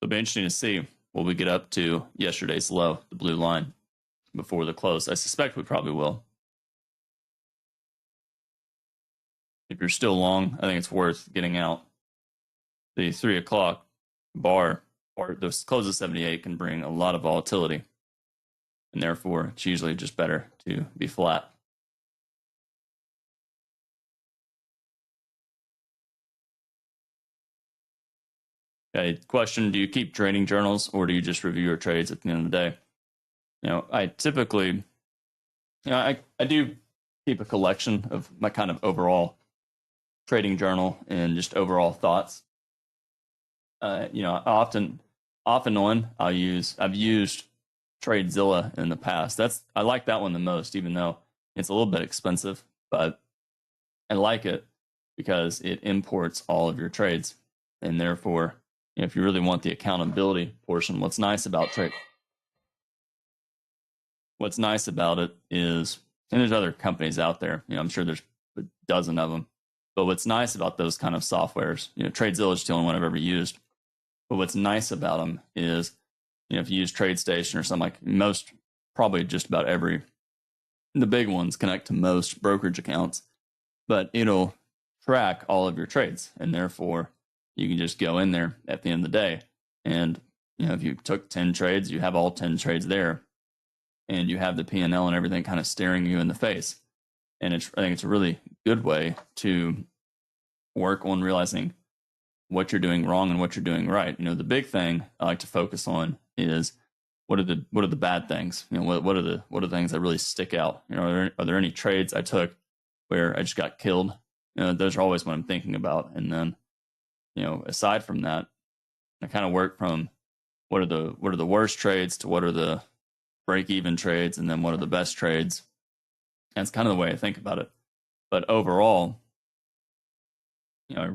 It'll be interesting to see will we get up to yesterday's low, the blue line, before the close. I suspect we probably will. If you're still long, I think it's worth getting out. The 3 o'clock bar or the close of 78 can bring a lot of volatility, and therefore it's usually just better to be flat. Okay, question, do you keep trading journals or do you just review your trades at the end of the day? I typically, I do keep a collection of my kind of overall trading journal and just overall thoughts. Off and on, I've used TradeZilla in the past. I like that one the most, even though it's a little bit expensive, but I like it because it imports all of your trades, and therefore, if you really want the accountability portion, what's nice about it is, and there's other companies out there, I'm sure there's a dozen of them, but what's nice about those kind of softwares, TradeZilla is the only one I've ever used, but what's nice about them is, if you use TradeStation or something, like probably just about the big ones connect to most brokerage accounts, but it'll track all of your trades, and therefore you can just go in there at the end of the day, and if you took 10 trades, you have all 10 trades there, and you have the P&L and everything kind of staring you in the face. And I think it's a really good way to work on realizing what you're doing wrong and what you're doing right. The big thing I like to focus on is what are the bad things? What are the things that really stick out? Are there any trades I took where I just got killed? Those are always what I'm thinking about. And then, aside from that, I kind of work from what are the worst trades to what are the break-even trades, and then what are the best trades. And it's kind of the way I think about it. But overall, I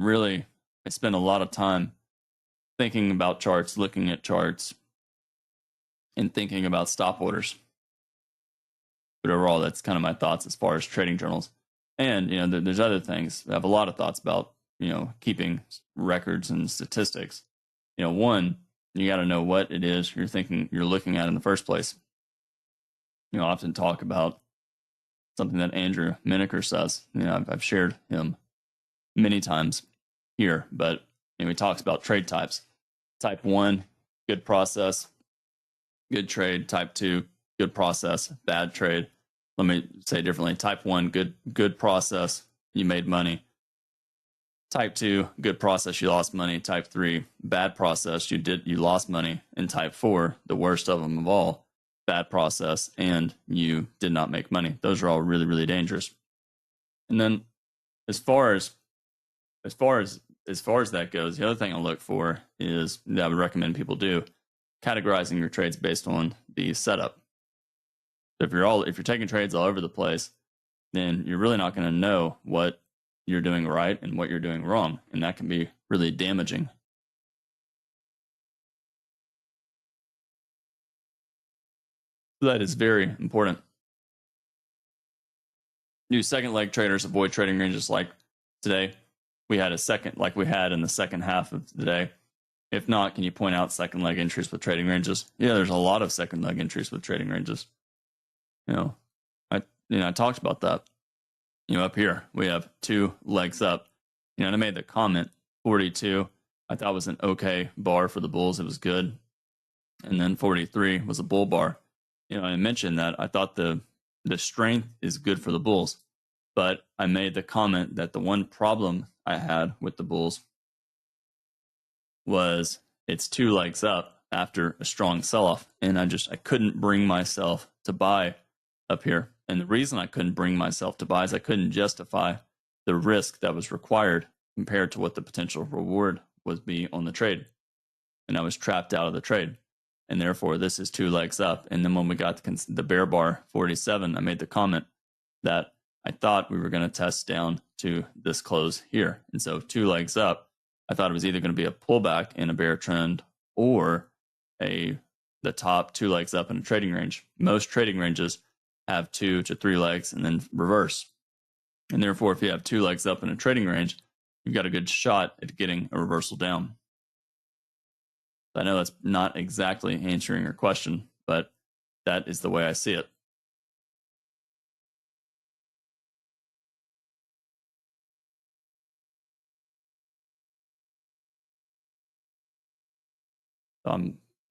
spend a lot of time thinking about charts, looking at charts, and thinking about stop orders. But overall, that's kind of my thoughts as far as trading journals. And, there's other things. I have a lot of thoughts about, keeping records and statistics. One, you got to know what it is you're looking at in the first place. I often talk about something that Andrew Miniker says. I've shared him many times here, but he talks about trade types. Type 1, good process, good trade. Type 2, good process, bad trade. Let me say it differently. Type 1, good process, you made money. Type 2, good process, you lost money. Type 3, bad process, you lost money. And type 4, the worst of them of all, bad process, and you did not make money. Those are all really, really dangerous. And then as far as that goes, the other thing I look for is, that I would recommend people do, categorizing your trades based on the setup. So if you're taking trades all over the place, then you're really not going to know what you're doing right and what you're doing wrong, and that can be really damaging. That is very important. New second leg traders avoid trading ranges like today. We had like we had in the second half of the day. If not, can you point out second leg entries with trading ranges? Yeah, there's a lot of second leg entries with trading ranges. I talked about that. Up here we have 2 legs up. And I made the comment 42. I thought was an okay bar for the bulls. It was good. And then 43 was a bull bar. I mentioned that I thought the strength is good for the bulls, but I made the comment that the one problem I had with the bulls was it's 2 legs up after a strong sell-off, and I couldn't bring myself to buy up here. And the reason I couldn't bring myself to buy is I couldn't justify the risk that was required compared to what the potential reward would be on the trade. And I was trapped out of the trade. And therefore, this is 2 legs up. And then when we got the bear bar 47, I made the comment that I thought we were going to test down to this close here. And so 2 legs up, I thought it was either going to be a pullback in a bear trend or the top 2 legs up in a trading range. Most trading ranges have 2 to 3 legs and then reverse. And therefore, if you have 2 legs up in a trading range, you've got a good shot at getting a reversal down. I know that's not exactly answering your question, but that is the way I see it.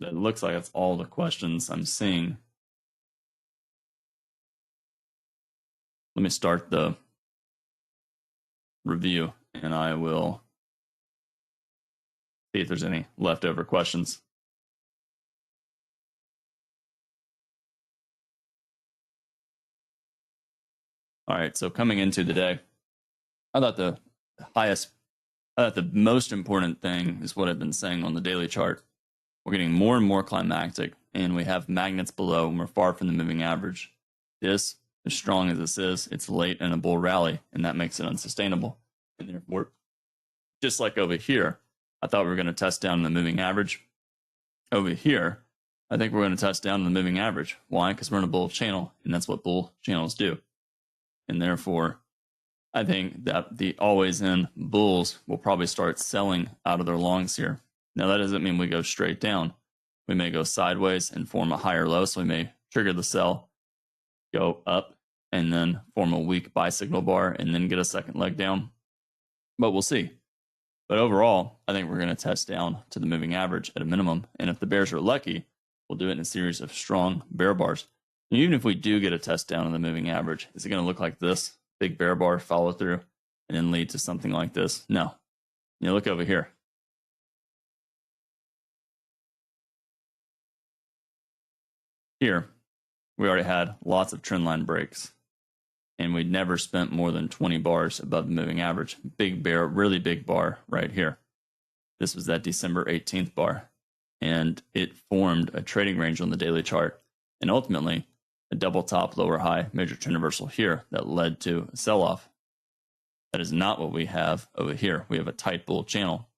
It looks like that's all the questions I'm seeing. Let me start the review and I will see if there's any leftover questions. All right, so coming into the day, I thought the most important thing is what I've been saying on the daily chart. We're getting more and more climactic, and we have magnets below, and we're far from the moving average. This, as strong as this is, it's late in a bull rally, and that makes it unsustainable. And therefore, just like over here, I thought we were going to test down the moving average. Over here, I think we're going to test down the moving average. Why? Because we're in a bull channel, and that's what bull channels do. And therefore, I think that the always-in bulls will probably start selling out of their longs here. Now, that doesn't mean we go straight down. We may go sideways and form a higher low, so we may trigger the sell, go up, and then form a weak buy signal bar, and then get a second leg down. But we'll see. But overall, I think we're going to test down to the moving average at a minimum. And if the bears are lucky, we'll do it in a series of strong bear bars. And even if we do get a test down on the moving average, is it going to look like this? Big bear bar, follow through, and then lead to something like this? No. You look over here. Here, we already had lots of trend line breaks, and we'd never spent more than 20 bars above the moving average. Big bear, really big bar right here. This was that December 18th bar, and it formed a trading range on the daily chart, and ultimately a double top, lower high, major trend reversal here that led to a sell-off. That is not what we have over here. We have a tight bull channel,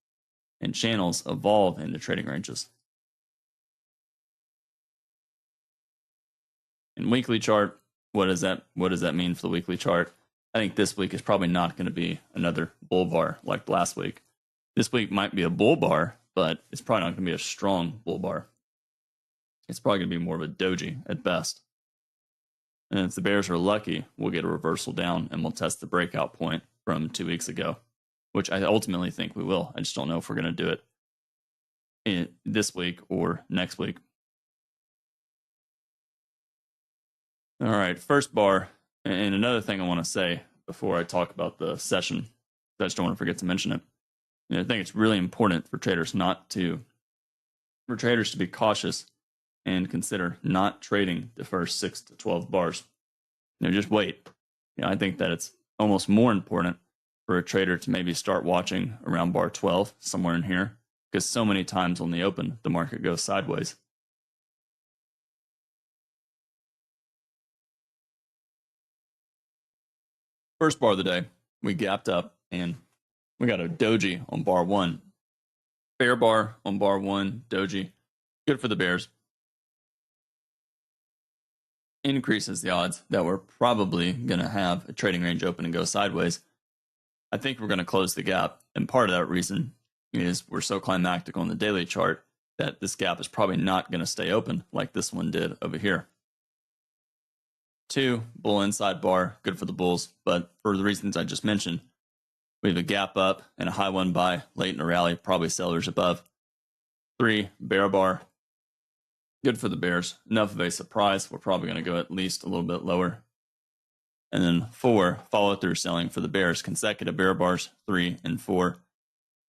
and channels evolve into trading ranges. In weekly chart, what does that mean for the weekly chart? I think this week is probably not going to be another bull bar like last week. This week might be a bull bar, but it's probably not going to be a strong bull bar. It's probably going to be more of a doji at best. And if the bears are lucky, we'll get a reversal down and we'll test the breakout point from 2 weeks ago, which I ultimately think we will. I just don't know if we're going to do it this week or next week. All right, first bar. And another thing I want to say before I talk about the session, I just don't want to forget to mention it. I think it's really important for traders to be cautious and consider not trading the first 6 to 12 bars. Just wait. I think that it's almost more important for a trader to maybe start watching around bar 12, somewhere in here, because so many times on the open, the market goes sideways. First bar of the day, we gapped up and we got a doji on bar 1. Bear bar on bar 1, doji. Good for the bears. Increases the odds that we're probably going to have a trading range open and go sideways. I think we're going to close the gap. And part of that reason is we're so climactic on the daily chart that this gap is probably not going to stay open like this one did over here. 2, bull inside bar, good for the bulls, but for the reasons I just mentioned, we have a gap up and a high one buy late in a rally, probably sellers above. 3, bear bar, good for the bears, enough of a surprise. We're probably going to go at least a little bit lower. And then 4, follow through selling for the bears, consecutive bear bars, 3 and 4,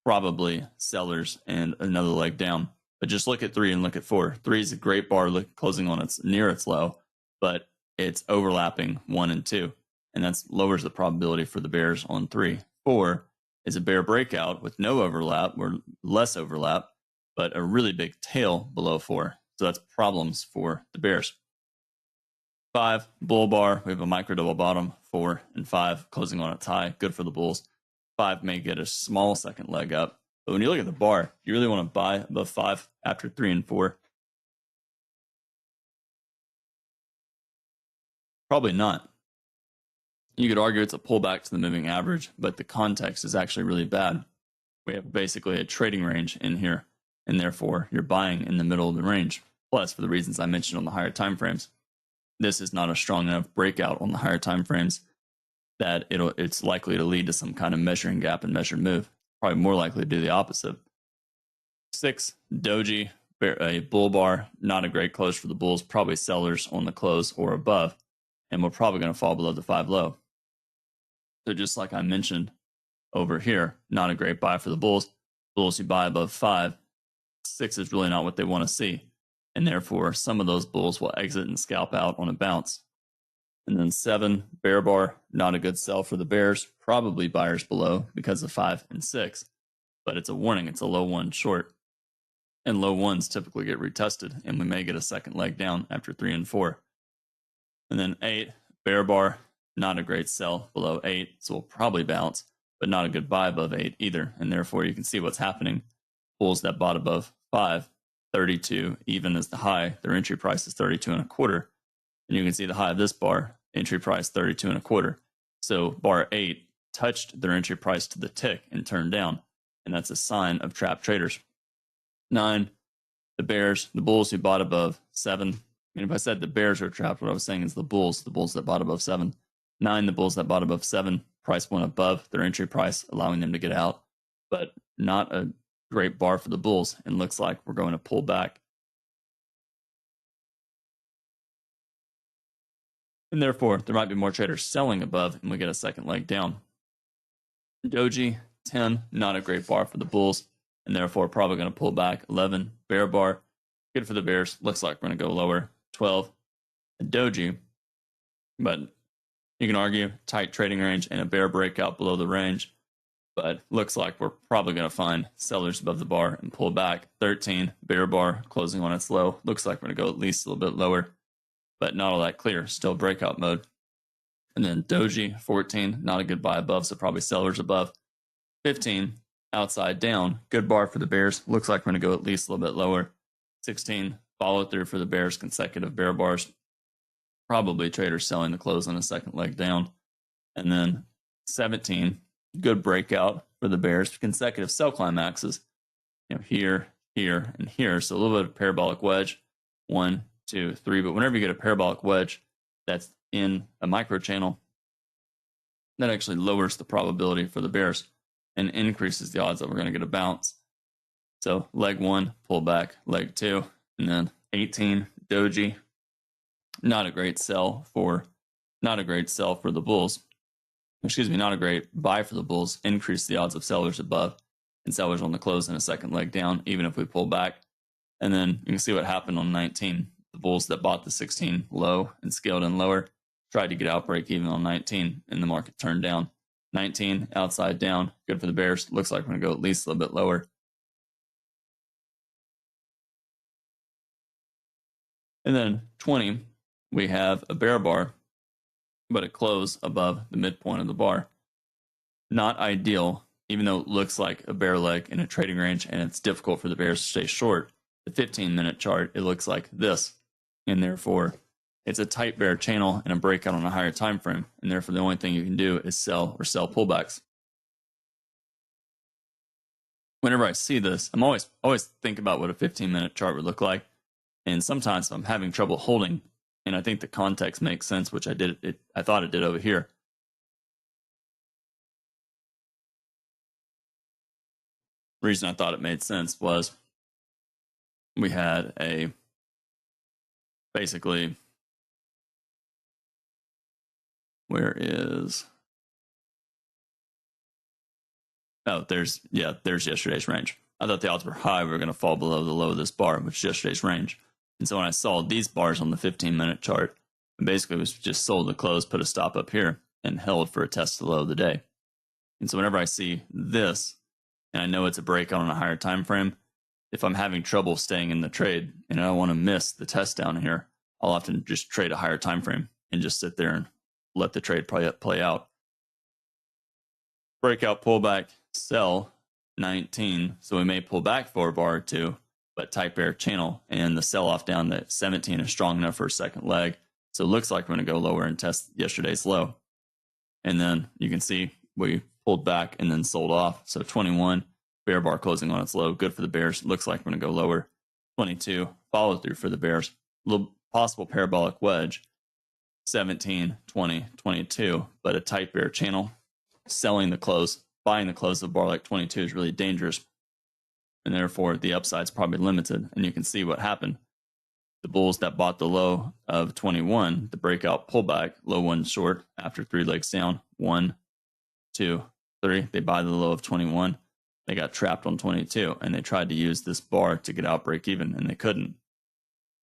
probably sellers and another leg down. But just look at 3 and look at 4. 3 is a great bar closing on near its low, but it's overlapping 1 and 2, and that lowers the probability for the bears on 3. 4 is a bear breakout with no overlap or less overlap, but a really big tail below 4. So that's problems for the bears. 5, bull bar. We have a micro double bottom, 4 and 5, closing on a tie. Good for the bulls. 5 may get a small second leg up. But when you look at the bar, you really want to buy above 5 after 3 and 4. Probably not. You could argue it's a pullback to the moving average, but the context is actually really bad. We have basically a trading range in here. and therefore you're buying in the middle of the range. Plus, for the reasons I mentioned on the higher time frames, this is not a strong enough breakout on the higher time frames that it's likely to lead to some kind of measuring gap and measured move. Probably more likely to do the opposite. 6, doji, a bull bar, not a great close for the bulls, probably sellers on the close or above, and we're probably going to fall below the 5 low. So just like I mentioned over here, not a great buy for the bulls. Bulls who buy above 5, 6 is really not what they want to see, and therefore some of those bulls will exit and scalp out on a bounce. And then 7, bear bar, not a good sell for the bears, probably buyers below because of 5 and 6, but it's a warning, it's a low one short. And low ones typically get retested, and we may get a second leg down after 3 and 4. And then 8, bear bar, not a great sell below 8, so we'll probably bounce, but not a good buy above 8 either. And therefore, you can see what's happening. Bulls that bought above 5, 32, even as the high, their entry price is 32 and a quarter. And you can see the high of this bar, entry price 32 and a quarter. So bar 8 touched their entry price to the tick and turned down, and that's a sign of trapped traders. 9, the bears, the bulls who bought above 7. And if I said the bears are trapped, what I was saying is the bulls that bought above 7. 9, the bulls that bought above 7, price went above their entry price, allowing them to get out, but not a great bar for the bulls, and looks like we're going to pull back. And therefore, there might be more traders selling above, and we get a second leg down. Doji, 10, not a great bar for the bulls, and therefore probably going to pull back. 11, bear bar, good for the bears. Looks like we're going to go lower. 12, a doji, but you can argue tight trading range and a bear breakout below the range, but looks like we're probably going to find sellers above the bar and pull back. 13, bear bar, closing on its low. Looks like we're going to go at least a little bit lower, but not all that clear. Still breakout mode. And then doji, 14, not a good buy above, so probably sellers above. 15, outside down, good bar for the bears. Looks like we're going to go at least a little bit lower. 16, follow through for the bears, consecutive bear bars. Probably traders selling the close on a second leg down. And then 17, good breakout for the bears, consecutive sell climaxes. Here, here, and here. So a little bit of parabolic wedge. 1, 2, 3. But whenever you get a parabolic wedge that's in a micro channel, that actually lowers the probability for the bears and increases the odds that we're going to get a bounce. So leg 1, pull back, leg 2, and then 18, doji. Not a great sell for the bulls. Excuse me, not a great buy for the bulls. Increase the odds of sellers above and sellers on the close in a second leg down, even if we pull back. And then you can see what happened on 19. The bulls that bought the 16 low and scaled in lower tried to get out break even on 19, and the market turned down. 19, outside down, good for the bears. Looks like we're going to go at least a little bit lower. And then 20, we have a bear bar, but it closed above the midpoint of the bar. Not ideal, even though it looks like a bear leg in a trading range and it's difficult for the bears to stay short. The 15-minute chart, it looks like this, and therefore it's a tight bear channel and a breakout on a higher time frame, and therefore the only thing you can do is sell or sell pullbacks. Whenever I see this, I'm always think about what a 15-minute chart would look like, and sometimes I'm having trouble holding, and I think the context makes sense, which I thought it did over here. The reason I thought it made sense was we had a basically, where is, oh, there's yesterday's range. I thought the odds were high we were going to fall below the low of this bar, which is yesterday's range. And so when I saw these bars on the 15-minute chart, it basically was just sold the close, put a stop up here, and held for a test of the low of the day. And so whenever I see this, and I know it's a breakout on a higher time frame, if I'm having trouble staying in the trade and I don't want to miss the test down here, I'll often just trade a higher time frame and just sit there and let the trade play out. Breakout, pullback, sell 19. So we may pull back for a bar or two, but tight bear channel, and the sell off down to 17 is strong enough for a second leg. So it looks like we're going to go lower and test yesterday's low. And then you can see we pulled back and then sold off. So 21, bear bar closing on its low, good for the bears. Looks like we're going to go lower. 22, follow through for the bears. Little possible parabolic wedge. 17, 20, 22, but a tight bear channel. Selling the close, buying the close of a bar like 22 is really dangerous, and therefore the upside's probably limited. And you can see what happened. The bulls that bought the low of 21, the breakout pullback, low one short after 3 legs down, 1, 2, 3. They buy the low of 21. They got trapped on 22, and they tried to use this bar to get out break even, and they couldn't.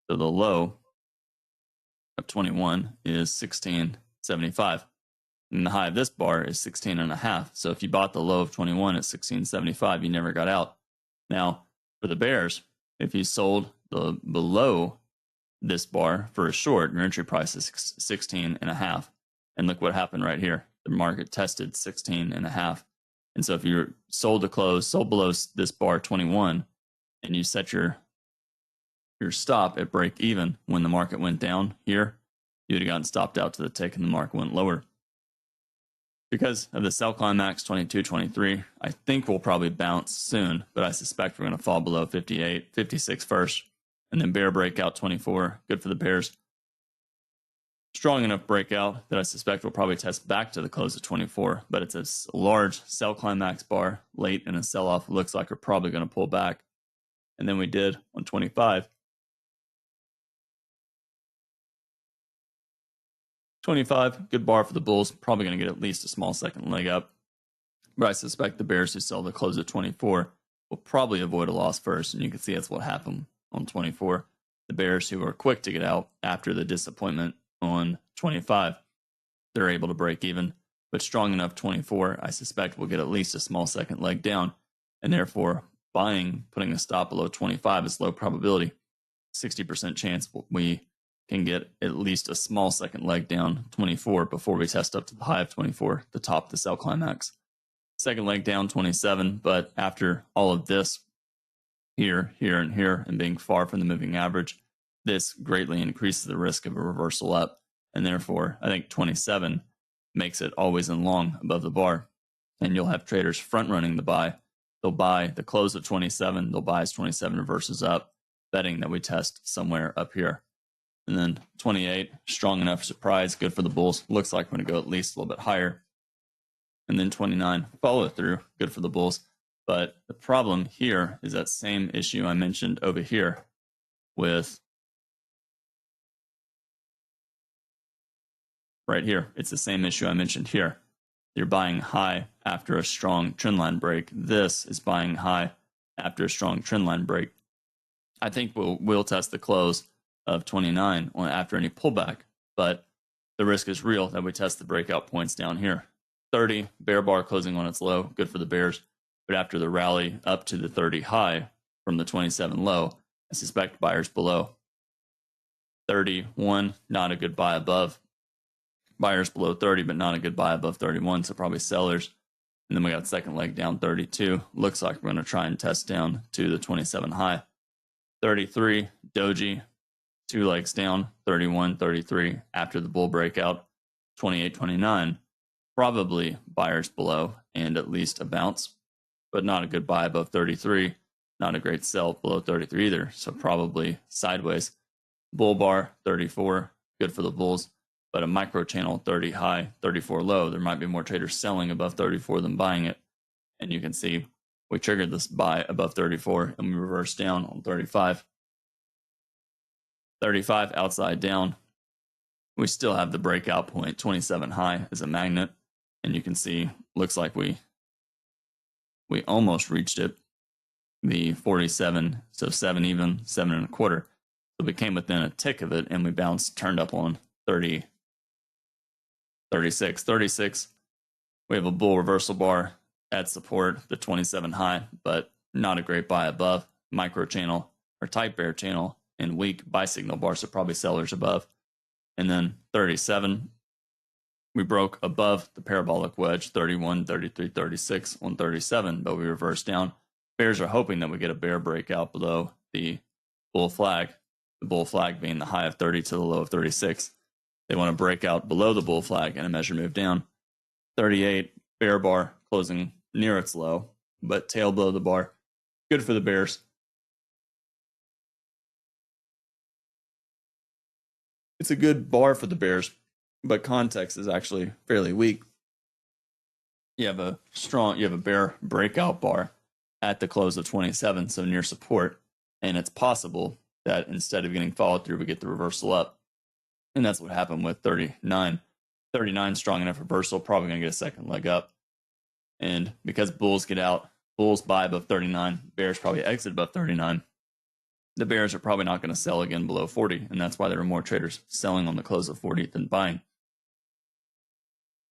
So the low of 21 is 16.75. And the high of this bar is 16.5. So if you bought the low of 21 at 16.75, you never got out. Now, for the bears, if you sold the below this bar for a short, your entry price is 16.5. And look what happened right here. The market tested 16.5. And so if you sold the close, sold below this bar 21, and you set your stop at break even when the market went down here, you would have gotten stopped out to the tick and the market went lower. Because of the sell climax 22, 23, I think we'll probably bounce soon, but I suspect we're going to fall below 58, 56 first, and then bear breakout 24. Good for the bears. Strong enough breakout that I suspect we'll probably test back to the close of 24, but it's a large sell climax bar late in a sell-off. Looks like we're probably going to pull back. And then we did on 25. 25, good bar for the bulls. Probably going to get at least a small second leg up. But I suspect the bears who sell the close at 24 will probably avoid a loss first. And you can see that's what happened on 24. The bears who are quick to get out after the disappointment on 25, they're able to break even. But strong enough 24, I suspect we'll get at least a small second leg down. And therefore, putting a stop below 25 is low probability. 60% chance we can get at least a small second leg down 24 before we test up to the high of 24, the top of the sell climax. Second leg down 27, but after all of this, here, and here, and being far from the moving average, this greatly increases the risk of a reversal up. And therefore, I think 27 makes it always in long above the bar. And you'll have traders front running the buy. They'll buy the close of 27, they'll buy as 27 reverses up, betting that we test somewhere up here. And then 28, strong enough surprise, good for the bulls. Looks like we're going to go at least a little bit higher. And then 29, follow through, good for the bulls. But the problem here is that same issue I mentioned over here with right here. It's the same issue I mentioned here. You're buying high after a strong trendline break. This is buying high after a strong trendline break. I think we'll test the close of 29 after any pullback, but the risk is real that we test the breakout points down here. 30, bear bar closing on its low, good for the bears, but after the rally up to the 30 high from the 27 low, I suspect buyers below. 31, not a good buy above. Buyers below 30, but not a good buy above 31, so probably sellers. And then we got second leg down 32. Looks like we're going to try and test down to the 27 high. 33, doji, 2 legs down, 31, 33 after the bull breakout, 28, 29, probably buyers below and at least a bounce, but not a good buy above 33, not a great sell below 33 either, so probably sideways. Bull bar, 34, good for the bulls, but a micro channel, 30 high, 34 low. There might be more traders selling above 34 than buying it, and you can see we triggered this buy above 34 and we reversed down on 35. 35 outside down. We still have the breakout point 27 high as a magnet, and you can see looks like we almost reached it, the 47, so 7 even, 7 and a quarter. So we came within a tick of it and we bounced, turned up on 30, 36. We have a bull reversal bar at support, the 27 high, but not a great buy above. Micro channel or tight bear channel and weak buy signal bar, so probably sellers above. And then 37, we broke above the parabolic wedge, 31, 33, 36 on 37, but we reversed down. Bears are hoping that we get a bear breakout below the bull flag being the high of 30 to the low of 36. They want to break out below the bull flag and a measure move down. 38, bear bar closing near its low, but tail below the bar. Good for the bears. It's a good bar for the bears, but context is actually fairly weak. You have a bear breakout bar at the close of 27, so near support, and it's possible that instead of getting followed through, we get the reversal up. And that's what happened with 39. 39 strong enough reversal, probably going to get a second leg up. And because bulls get out, bulls buy above 39, bears probably exit above 39. The bears are probably not going to sell again below 40, and that's why there are more traders selling on the close of 40 than buying.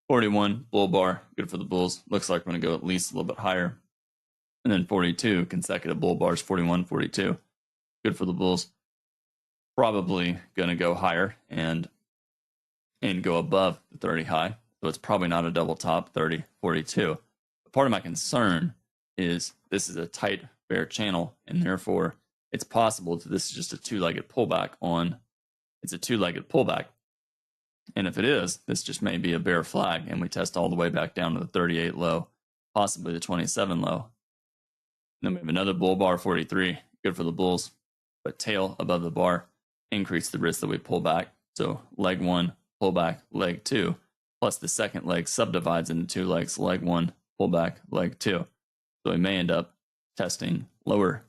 41, bull bar, good for the bulls. Looks like we're going to go at least a little bit higher. And then 42, consecutive bull bars, 41, 42, good for the bulls. Probably going to go higher and go above the 30 high. So it's probably not a double top, 30, 42. But part of my concern is this is a tight bear channel, and therefore it's possible that this is just a two-legged pullback it's a two-legged pullback. And if it is, this just may be a bear flag, and we test all the way back down to the 38 low, possibly the 27 low. Then we have another bull bar, 43, good for the bulls, but tail above the bar, increase the risk that we pull back. So leg one, pull back, leg two, plus the second leg subdivides into two legs, leg one, pull back, leg two. So we may end up testing lower.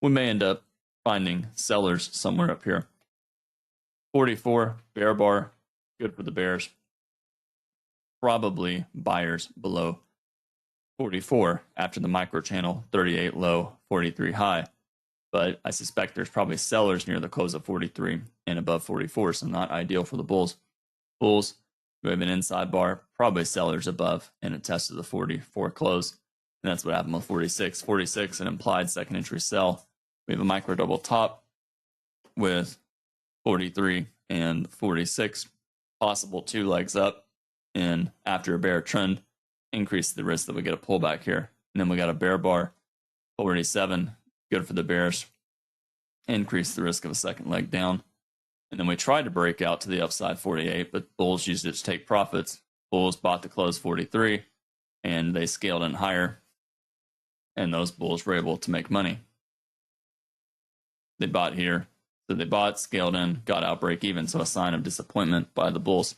We may end up finding sellers somewhere up here. 44, bear bar, good for the bears. Probably buyers below 44 after the micro channel, 38 low, 43 high. But I suspect there's probably sellers near the close of 43 and above 44, so not ideal for the bulls. Bulls, we have an inside bar, probably sellers above, and a test of the 44 close. And that's what happened with 46. 46, an implied second entry sell. We have a micro double top with 43 and 46, possible two legs up. And after a bear trend, increase the risk that we get a pullback here. And then we got a bear bar, 47, good for the bears. Increase the risk of a second leg down. And then we tried to break out to the upside 48, but bulls used it to take profits. Bulls bought the close 43, and they scaled in higher. And those bulls were able to make money. They bought here. So they bought, scaled in, got out break even. So a sign of disappointment by the bulls.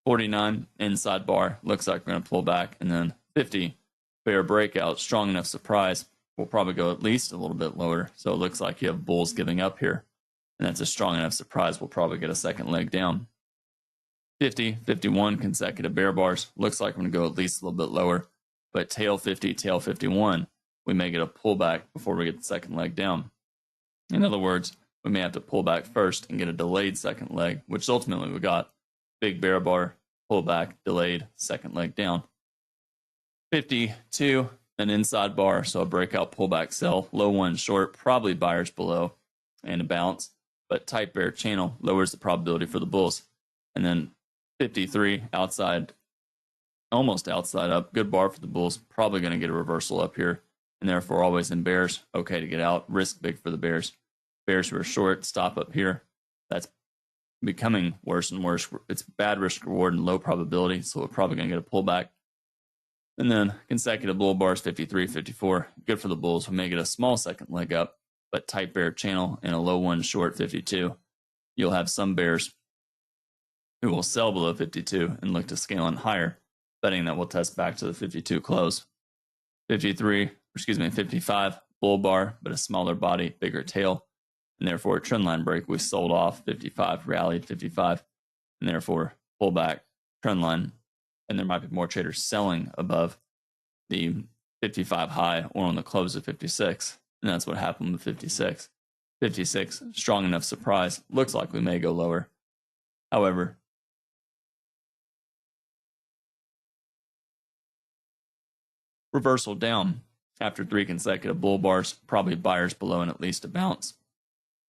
49, inside bar, looks like we're going to pull back. And then 50, bear breakout, strong enough surprise. We'll probably go at least a little bit lower. So it looks like you have bulls giving up here. And that's a strong enough surprise. We'll probably get a second leg down. 50, 51 consecutive bear bars. Looks like we're going to go at least a little bit lower. But tail 50, tail 51, we may get a pullback before we get the second leg down. In other words, we may have to pull back first and get a delayed second leg, which ultimately we got. Big bear bar, pullback, delayed, second leg down. 52, an inside bar, so a breakout pullback sell, low one short, probably buyers below, and a bounce, but tight bear channel lowers the probability for the bulls. And then 53, outside, almost outside up, good bar for the bulls, probably going to get a reversal up here, and therefore always in bears, okay to get out, risk big for the bears. Bears who are short, stop up here. That's becoming worse and worse. It's bad risk reward and low probability, so we're probably going to get a pullback. And then consecutive bull bars, 53, 54, good for the bulls. We may get a small second leg up, but tight bear channel and a low one short, 52. You'll have some bears who will sell below 52 and look to scale in higher, betting that we'll test back to the 52 close. 55, bull bar, but a smaller body, bigger tail. And therefore, a trend line break, we sold off 55, rallied 55, and therefore pullback, trend line. And there might be more traders selling above the 55 high or on the close of 56. And that's what happened with 56. 56, strong enough surprise. Looks like we may go lower. However, reversal down after 3 consecutive bull bars, probably buyers below and at least a bounce.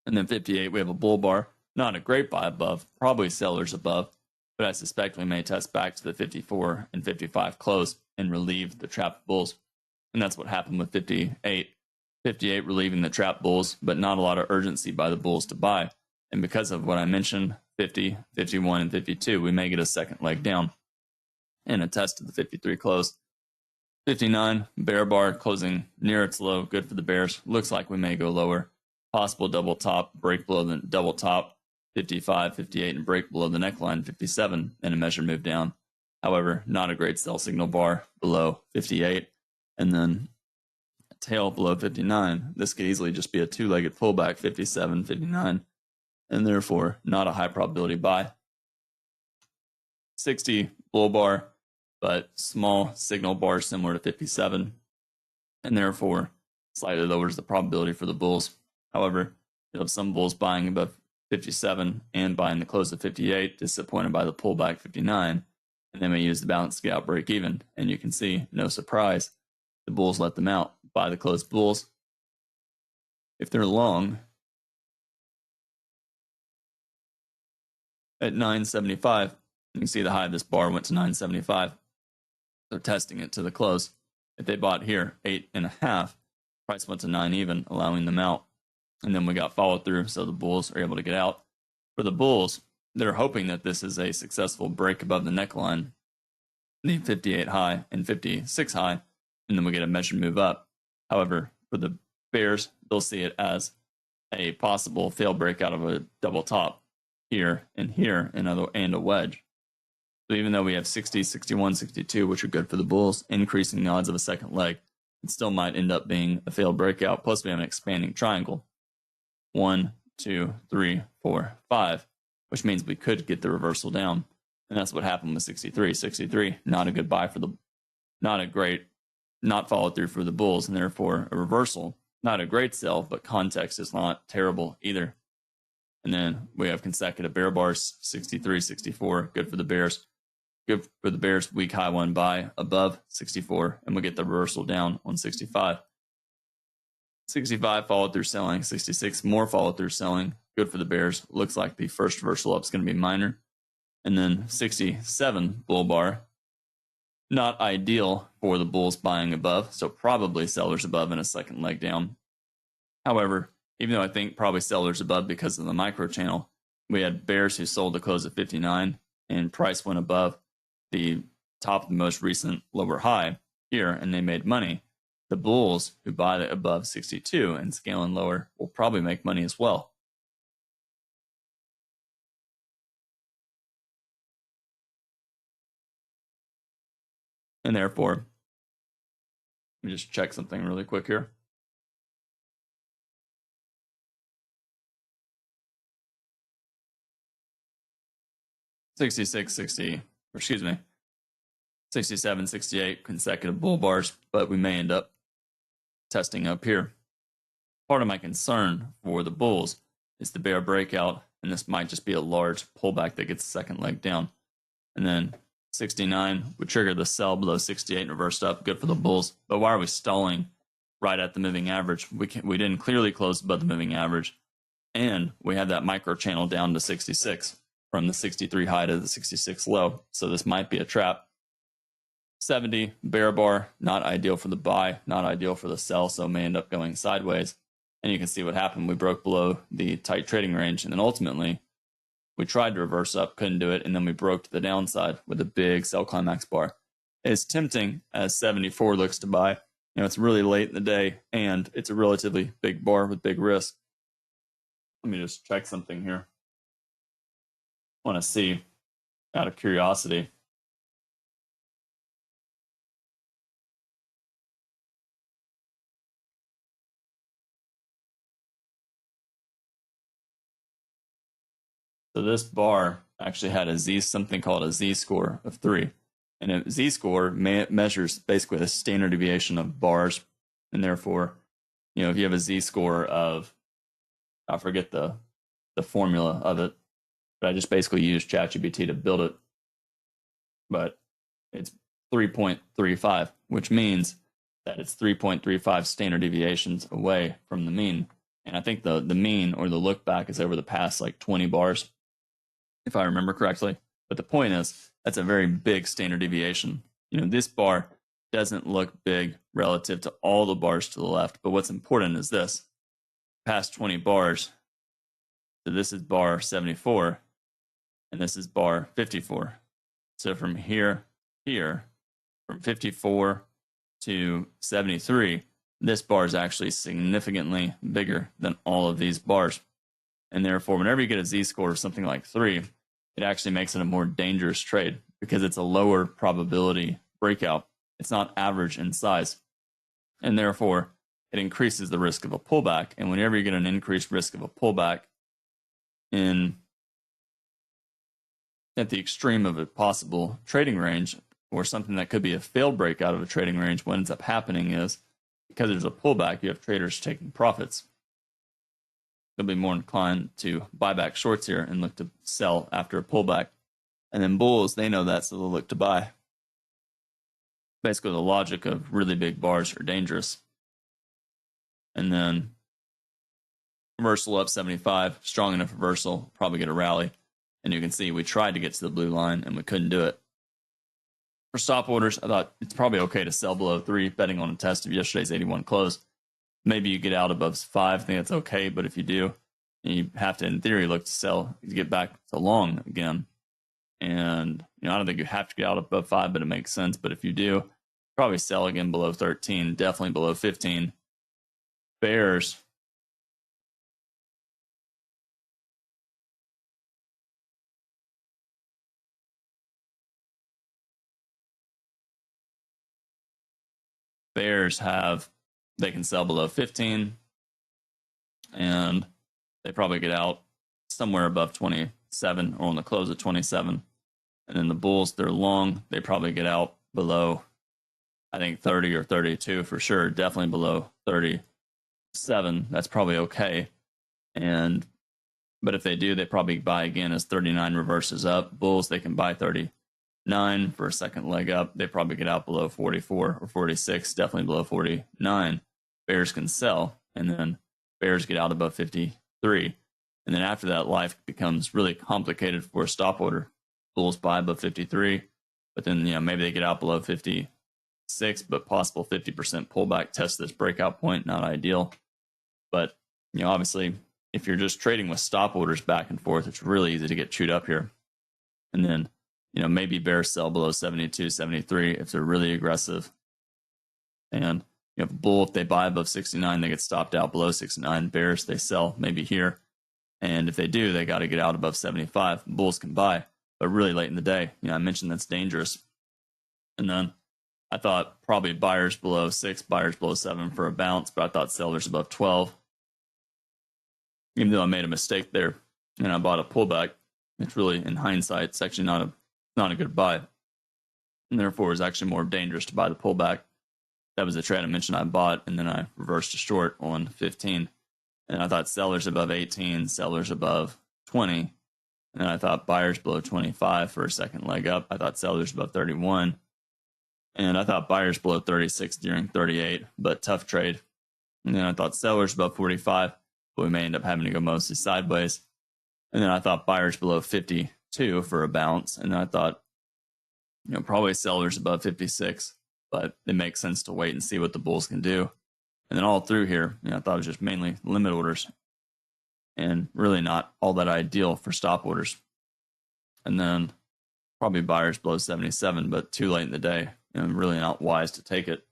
And then 58, we have a bull bar, not a great buy above, probably sellers above, but I suspect we may test back to the 54 and 55 close and relieve the trapped bulls. And that's what happened with 58. 58 relieving the trapped bulls, but not a lot of urgency by the bulls to buy. And because of what I mentioned, 50, 51, and 52, we may get a second leg down. and a test of the 53 close. 59, bear bar closing near its low, good for the bears. Looks like we may go lower. Possible double top, break below the double top, 55, 58, and break below the neckline, 57, and a measured move down. However, not a great sell signal bar below 58, and then a tail below 59. This could easily just be a two-legged pullback, 57, 59, and therefore not a high probability buy. 60, bull bar, but small signal bar similar to 57, and therefore slightly lowers the probability for the bulls. However, you'll have some bulls buying above 57 and buying the close of 58, disappointed by the pullback 59, and they may use the balance to get out break even. And you can see, no surprise, the bulls let them out. Buy the closed bulls. If they're long at 975, you can see the high of this bar went to 975. They're testing it to the close. If they bought here 8.5, price went to 9 even, allowing them out. And then we got follow through, so the bulls are able to get out. For the bulls, they're hoping that this is a successful break above the neckline, the 58 high and 56 high, and then we get a measured move up. However, for the bears, they'll see it as a possible fail breakout of a double top here, and a wedge. So even though we have 60, 61, 62, which are good for the bulls, increasing the odds of a second leg, it still might end up being a failed breakout. Plus, we have an expanding triangle. 1, 2, 3, 4, 5, which means we could get the reversal down. And that's what happened with 63. 63, not a good buy for the, not followed through for the bulls, and therefore a reversal. Not a great sell, but context is not terrible either. And then we have consecutive bear bars, 63, 64, good for the bears. Good for the bears, weak high one buy above 64, and we get the reversal down on 65. 65 followed through selling, 66 more followed through selling, good for the bears. Looks like the first reversal up is going to be minor. And then 67 bull bar, not ideal for the bulls buying above, so probably sellers above and a second leg down. However, even though I think probably sellers above because of the micro channel, we had bears who sold the close at 59 and price went above the top of the most recent lower high here, and they made money. The bulls who buy it above 62 and scaling lower will probably make money as well. And therefore, let me just check something really quick here. $66, 60, or excuse me, 67, 68 consecutive bull bars, but we may end up testing up here. Part of my concern for the bulls is the bear breakout, and this might just be a large pullback that gets the second leg down. And then 69 would trigger the sell below 68 and reversed up, good for the bulls. But why are we stalling right at the moving average? We didn't clearly close above the moving average, and we had that micro channel down to 66 from the 63 high to the 66 low. So this might be a trap. 70 bear bar, not ideal for the buy, not ideal for the sell, so may end up going sideways. And you can see what happened. We broke below the tight trading range, and then ultimately we tried to reverse up, couldn't do it, and then we broke to the downside with a big sell climax bar. It's tempting as 74 looks to buy. It's really late in the day, and it's a relatively big bar with big risk. Let me just check something here. I want to see, out of curiosity. So this bar actually had something called a z-score of 3. And a z-score measures basically the standard deviation of bars. And therefore, if you have a z-score of, I forget the formula of it, but I just basically used ChatGPT to build it. But it's 3.35, which means that it's 3.35 standard deviations away from the mean. And I think the mean or the look back is over the past like 20 bars, if I remember correctly. But the point is, that's a very big standard deviation. This bar doesn't look big relative to all the bars to the left. But what's important is this. Past 20 bars, so this is bar 74, and this is bar 54. So from here here from 54 to 73, this bar is actually significantly bigger than all of these bars. And therefore, whenever you get a Z-score of something like 3, it actually makes it a more dangerous trade because it's a lower probability breakout. It's not average in size. And therefore, it increases the risk of a pullback. And whenever you get an increased risk of a pullback at the extreme of a possible trading range, or something that could be a failed breakout of a trading range, what ends up happening is, because there's a pullback, you have traders taking profits. They'll be more inclined to buy back shorts here and look to sell after a pullback. And then bulls, they know that, so they'll look to buy. Basically, the logic of really big bars are dangerous. And then reversal up 75, strong enough reversal, probably get a rally. And you can see we tried to get to the blue line and we couldn't do it. For stop orders, I thought it's probably okay to sell below 3, betting on a test of yesterday's 81 close. Maybe you get out above 5, I think that's okay, but if you do, you have to, in theory, look to sell to get back to long again. And I don't think you have to get out above 5, but it makes sense. But if you do, probably sell again below 13, definitely below 15. Bears, they can sell below 15, and they probably get out somewhere above 27 or on the close at 27. And then the bulls, they're long, they probably get out below, I think 30 or 32 for sure, definitely below 37. That's probably okay. But if they do, they probably buy again as 39 reverses up. Bulls, they can buy 39 for a second leg up. They probably get out below 44 or 46, definitely below 49. Bears can sell, and then bears get out above 53. And then after that, life becomes really complicated for a stop order. Bulls buy above 53, but then maybe they get out below 56, but possible 50% pullback, test this breakout point, not ideal. But obviously, if you're just trading with stop orders back and forth, it's really easy to get chewed up here. And then maybe bears sell below 72, 73 if they're really aggressive. And you have a bull, if they buy above 69, they get stopped out below 69. Bears, they sell maybe here. And if they do, they got to get out above 75. Bulls can buy, but really late in the day. I mentioned that's dangerous. And then I thought probably buyers below 6, buyers below 7 for a bounce, but I thought sellers above 12. Even though I made a mistake there and I bought a pullback, it's really, in hindsight, it's actually not a good buy. And therefore, it's actually more dangerous to buy the pullback. That was the trade I mentioned I bought, and then I reversed a short on 15. And I thought sellers above 18, sellers above 20. And then I thought buyers below 25 for a second leg up. I thought sellers above 31. And I thought buyers below 36 during 38, but tough trade. And then I thought sellers above 45, but we may end up having to go mostly sideways. And then I thought buyers below 52 for a bounce. And then I thought, probably sellers above 56, but it makes sense to wait and see what the bulls can do. And then all through here, I thought it was just mainly limit orders and really not all that ideal for stop orders. And then probably buyers below 77, but too late in the day, really not wise to take it.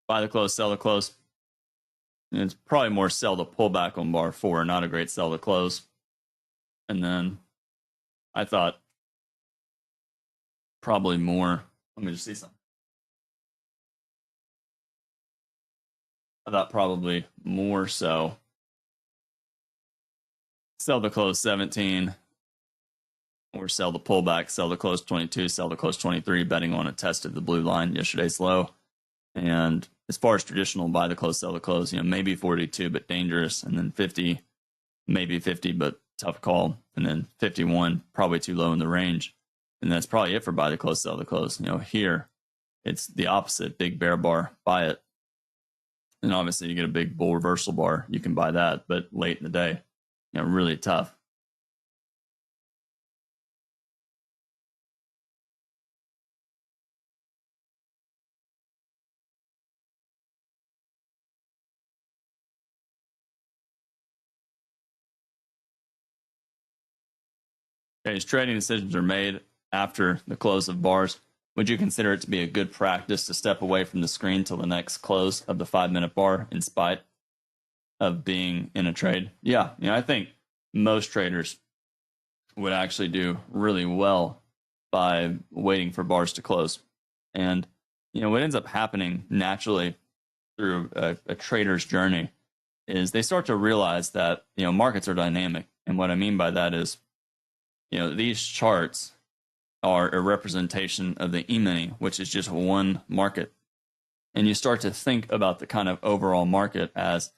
Buy the close, sell the close. And it's probably more sell the pullback on bar 4, not a great sell the close. And then I thought probably more. Let me just see something. I thought probably more so sell the close 17 or sell the pullback, sell the close 22, sell the close 23, betting on a test of the blue line, yesterday's low. And as far as traditional, buy the close, sell the close, maybe 42, but dangerous. And then 50, maybe 50, but tough call. And then 51, probably too low in the range. And that's probably it for buy the close, sell the close. Here, it's the opposite, big bear bar, buy it. And obviously you get a big bull reversal bar, you can buy that, but late in the day, really tough. Okay, as trading decisions are made after the close of bars, would you consider it to be a good practice to step away from the screen till the next close of the 5-minute bar in spite of being in a trade? Yeah, I think most traders would actually do really well by waiting for bars to close. And, what ends up happening naturally through a trader's journey is they start to realize that, markets are dynamic. And what I mean by that is, these charts are a representation of the Emini, which is just one market. And you start to think about the kind of overall market as,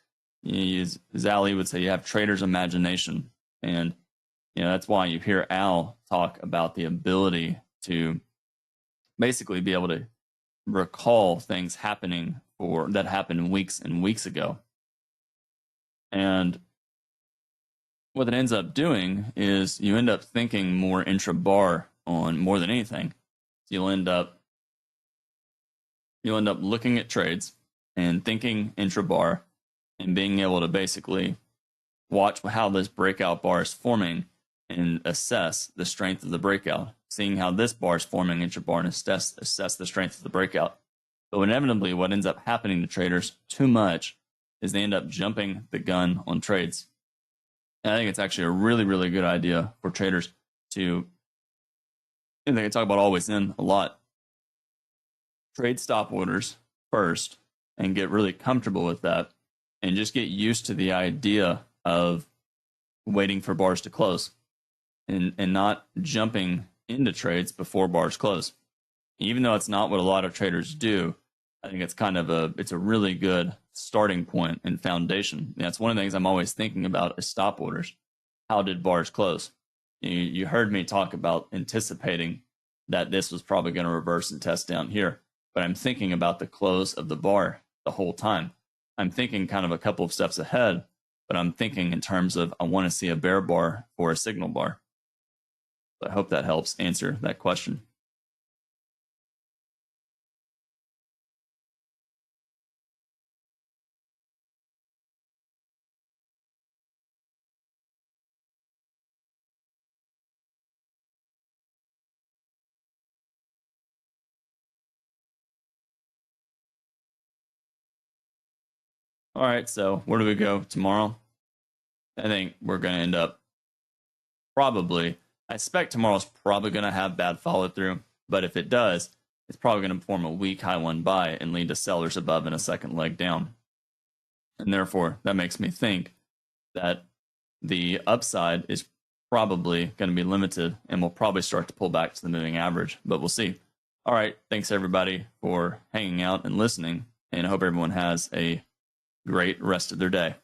as Ali would say, you have trader's imagination. And, that's why you hear Al talk about the ability to basically be able to recall things happening that happened weeks and weeks ago. And what it ends up doing is you end up thinking more intra-bar on more than anything. So you'll end up looking at trades and thinking intra-bar and being able to basically watch how this breakout bar is forming and assess the strength of the breakout, seeing how this bar is forming intra-bar and assess the strength of the breakout. But inevitably, what ends up happening to traders too much is they end up jumping the gun on trades. And I think it's actually a really, really good idea for traders to, and they can talk about always in a lot, trade stop orders first and get really comfortable with that and just get used to the idea of waiting for bars to close and not jumping into trades before bars close. Even though it's not what a lot of traders do, I think it's it's a really good starting point and foundation. That's one of the things I'm always thinking about is stop orders. How did bars close? You heard me talk about anticipating that this was probably going to reverse and test down here, but I'm thinking about the close of the bar the whole time. I'm thinking kind of a couple of steps ahead, but I'm thinking in terms of I want to see a bear bar or a signal bar. So I hope that helps answer that question. All right, so where do we go tomorrow? I think we're going to end up I expect tomorrow's probably going to have bad follow through, but if it does, it's probably going to form a weak high one buy and lead to sellers above and a second leg down. And therefore, that makes me think that the upside is probably going to be limited and we'll probably start to pull back to the moving average, but we'll see. All right, thanks everybody for hanging out and listening, and I hope everyone has a great rest of their day.